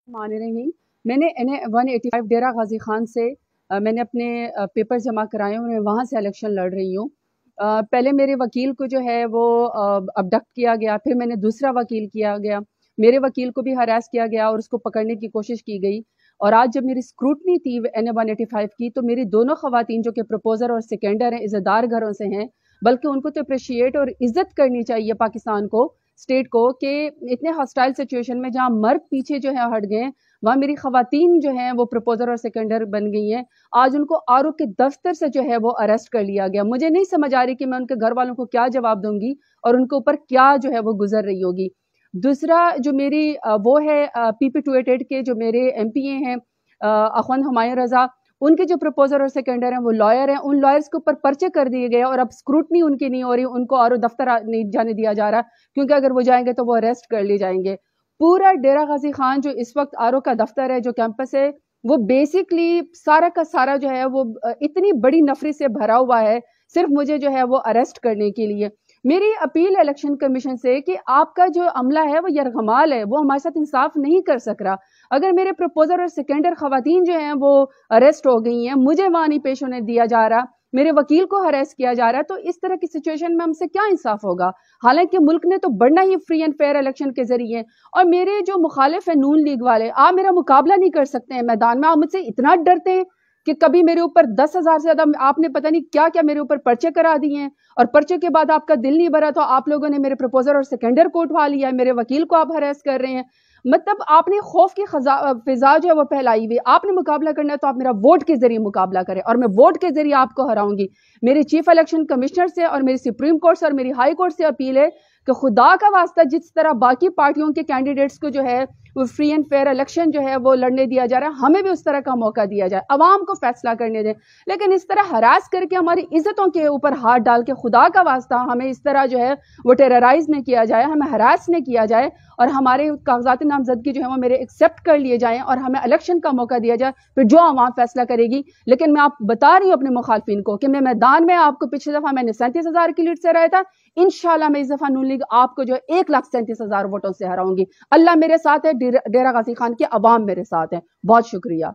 मान रही मैंने NA-185 डेरा गाजी खान से मैंने अपने पेपर जमा कराए और मैं वहाँ से इलेक्शन लड़ रही हूँ। पहले मेरे वकील को जो है वो अबडक्ट किया गया, फिर मैंने दूसरा वकील किया गया, मेरे वकील को भी हरास किया गया और उसको पकड़ने की कोशिश की गई। और आज जब मेरी स्क्रूटनी थी NA-185 की, तो मेरी दोनों खवातीन जो कि प्रपोजर और सेकेंडर हैं, इज़्ज़तदार घरों से हैं, बल्कि उनको तो अप्रिशिएट और इज़्ज़त करनी चाहिए पाकिस्तान को, स्टेट को, कि इतने हॉस्टाइल सिचुएशन में जहाँ मर्द पीछे जो है हट गए, वहाँ मेरी खवातीन जो हैं वो प्रपोजर और सेकेंडर बन गई हैं। आज उनको आरओ के दफ्तर से जो है वो अरेस्ट कर लिया गया। मुझे नहीं समझ आ रही कि मैं उनके घर वालों को क्या जवाब दूंगी और उनके ऊपर क्या जो है वो गुजर रही होगी। दूसरा जो मेरी वो है PP-288 के जो मेरे MPA हैं अखवंद हुमायूं रजा, उनके जो प्रपोजर और सेकेंडर हैं वो लॉयर हैं, उन लॉयर्स के ऊपर पर्चे कर दिए गए और अब स्क्रूटनी उनकी नहीं हो रही, उनको आरओ दफ्तर नहीं जाने दिया जा रहा, क्योंकि अगर वो जाएंगे तो वो अरेस्ट कर लिए जाएंगे। पूरा डेरा गाजी खान जो इस वक्त आरओ का दफ्तर है, जो कैंपस है, वो बेसिकली सारा का सारा जो है वो इतनी बड़ी नफरी से भरा हुआ है, सिर्फ मुझे जो है वो अरेस्ट करने के लिए। मेरी अपील है इलेक्शन कमीशन से कि आपका जो अमला है वो यरगमाल है, वो हमारे साथ इंसाफ नहीं कर सक रहा। अगर मेरे प्रपोजर और सेकेंडर खवातीन जो हैं वो अरेस्ट हो गई हैं, मुझे वहां नहीं पेश होने दिया जा रहा, मेरे वकील को हरेस किया जा रहा है, तो इस तरह की सिचुएशन में हमसे क्या इंसाफ होगा? हालांकि मुल्क ने तो बढ़ना ही फ्री एंड फेयर इलेक्शन के जरिए। और मेरे जो मुखालिफ है नून लीग वाले, आप मेरा मुकाबला नहीं कर सकते हैं मैदान में। आप मुझसे इतना डरते हैं कि कभी मेरे ऊपर 10,000 से ज्यादा आपने पता नहीं क्या क्या मेरे ऊपर पर्चे करा दिए हैं, और पर्चे के बाद आपका दिल नहीं भरा तो आप लोगों ने मेरे प्रपोजर और सेकेंडर को उठवा लिया है, मेरे वकील को आप हरेस कर रहे हैं। मतलब आपने खौफ की फिजा जो है वो फैलाई हुई। आपने मुकाबला करना है तो आप मेरा वोट के जरिए मुकाबला करें, और मैं वोट के जरिए आपको हराऊंगी। मेरी चीफ इलेक्शन कमिश्नर से और मेरी सुप्रीम कोर्ट से और मेरी हाई कोर्ट से अपील है कि खुदा का वास्ता जिस तरह बाकी पार्टियों के कैंडिडेट्स को जो है वो फ्री एंड फेयर इलेक्शन जो है वो लड़ने दिया जा रहा है, हमें भी उस तरह का मौका दिया जाए, अवाम को फैसला करने दें। लेकिन इस तरह हरास करके हमारी इज्जतों के ऊपर हाथ डाल के खुदा का वास्ता हमें इस तरह जो है वो टेरराइज न किया जाए, हमें हरास न किया जाए, और हमारे कागजात नामजदगी जो है वो मेरे एक्सेप्ट कर लिए जाएं और हमें इलेक्शन का मौका दिया जाए, फिर जो अवाम फैसला करेगी। लेकिन मैं आप बता रही हूँ अपने मुखालफिन को कि मैं मैदान में, आपको पिछली दफा मैंने 37,000 की लीड से हराया था, इंशाल्लाह मैं इस दफा नून लीग आपको जो है 1,37,000 वोटों से हराऊंगी। अल्लाह मेरे साथ है, डेरा गाजी खान की अवाम मेरे साथ है। बहुत शुक्रिया।